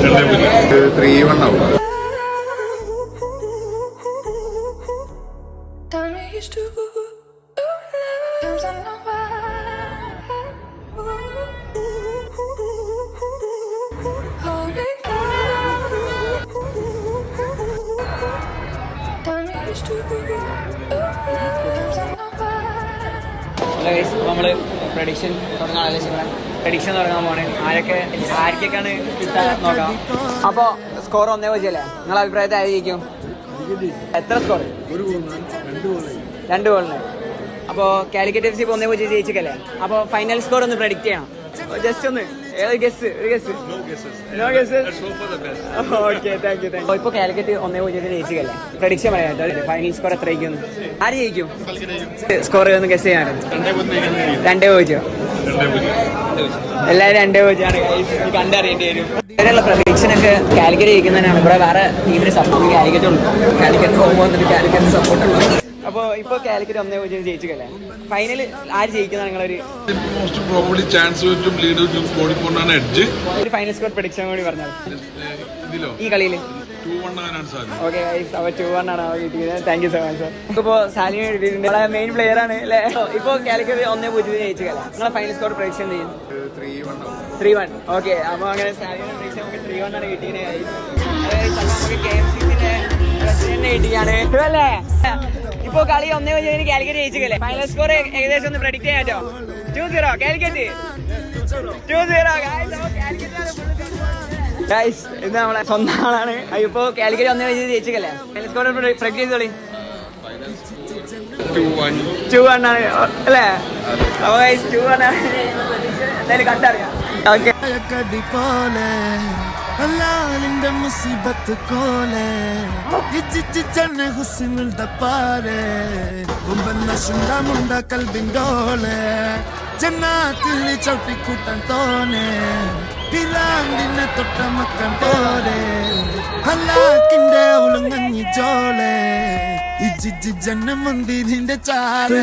3-1 ആവും. നമ്മള് പ്രഡിക്ഷൻ തുടങ്ങാൻ പോണേ. ആരൊക്കെയാണ് കിട്ടാൻ നോക്കാം. അപ്പൊ സ്കോർ 1-0 അല്ലേ? നിങ്ങളെ അഭിപ്രായത്തിൽ ആയിരിക്കും എത്ര സ്കോർ? 2 ഗോളിന്. അപ്പൊ കാലിക്കറ്റ് FC 1-0 ജയിച്ചിക്കല്ലേ? അപ്പൊ ഫൈനൽ സ്കോർ ഒന്ന് പ്രഡിക്റ്റ് ചെയ്യണം. ജസ്റ്റ് ഒന്ന് ഒരു guess. No guess. Okay, thank you. ഇപ്പൊ കാലിക്കറ്റ് 1-0 ജയിച്ചിക്കല്ലേ? പ്രഡിക്ഷൻ പറയാം. ഫൈനൽ സ്കോർ എത്രയായിരിക്കും? ആര് ജയിക്കും? സ്കോർ ഒന്ന് ഗസ് ചെയ്യാൻ. 2-0. എല്ലാവരും 2-0 ആണ്. കണ്ടറിയേണ്ടി വരും. ഇവരുള്ള പ്രഡിക്ഷനൊക്കെ കാലിക്കറ്റ് ജയിക്കുന്നതിനാണ്. ഇവിടെ വേറെ ടീമിന് സപ്പോർട്ട് കാലിക്കറ്റ് ഉണ്ട്. കാലിക്കറ്റ് പോകുമ്പോൾ കാലിക്കറ്റ് സപ്പോർട്ട് ഉള്ളു. അപ്പൊ ഇപ്പൊ കാലിക്കറ്റ് 1-0 ജയിച്ചിക്കല്ലേ? ഫൈനൽ ആര് ജയിക്കുന്ന നിങ്ങളൊരു മോസ്റ്റ് പ്രോബബ്ലി ചാൻസ് വെച്ചും ലീഡ് വെച്ചും കോഴിക്കോടാണ് എഡ്ജ്. ഒരു ഫൈനൽ സ്കോർ പ്രഡിക്ഷൻ കൂടി പറഞ്ഞാൽ ഇതിലോ ഈ കളിയിൽ 2-1 ആകാനാണ് സാധ്യത. ഓക്കെ, അപ്പൊ 2-1 ആണ് കിട്ടിയത്. Thank you so much. ഇപ്പൊ സാലിന് കിട്ടിയിട്ടുണ്ട്. നമ്മളെ മെയിൻ പ്ലെയർ ആണ് അല്ലേ? ഇപ്പൊ കാലിക്കറ്റ് 1-0 ജയിച്ചിക്കല്ലേ? നിങ്ങളെ ഫൈനൽ സ്കോർ പ്രഡിക്ഷൻ ചെയ്യും? 3-1. ഓക്കെ, അപ്പൊ അങ്ങനെ സാലിന് പ്രഡിക്ഷൻ നമുക്ക് 3-1 ആണ് കിട്ടിയത്. നമുക്ക് KMCസിന്റെ പ്രസിഡന്റ് കിട്ടിയാണ് അല്ലേ? ഇപ്പൊ കളി 1-0 കാലിക്കറ്റ് ജയിച്ചിക്കല്ലേ? ഫൈനൽ സ്കോർ ഏകദേശം ഒന്ന് പ്രഡിക്ട് ചെയ്യാൻ പറ്റോ? 2-0 കാലിക്കറ്റ്. 2-0 ഗൈസ്, ഇത് നമ്മളെ സ്വന്തം ആളാണ്. ഇപ്പൊ കാലിക്കറ്റ് 1-0 ജയിച്ചിക്കല്ലേ? ഫൈനൽ സ്കോർ പ്രഡിക്ട് ചെയ്തോളി. 2-1 ആണ് അല്ലേ? അപ്പൊ ഗൈസ് 2-1 ആണ്. എന്തായാലും കണ്ടറിയാം. ഓക്കെ, ഹലാലിന്റെ മുസീബത്ത് കോലെ ഇജ്ജിജ്ജന്നെ ഹുസ്നുടെ പാരെ കുമ്പന്ന ശുണ്ട മുണ്ട കൽബിൻഡോലെ ജന്നാത്തിൽ ചവിട്ടിക്കൂട്ടൻ തോനെ പിരാണ്ടിനെ തൊട്ട മക്കൻ പോരെ ഹലാക്കിന്റെ ഉളുങ്ങഞ്ഞി ജോലെ ഇജ്ജിജ്ജന്നെ മുന്തിരിന്റെ ചാരെ.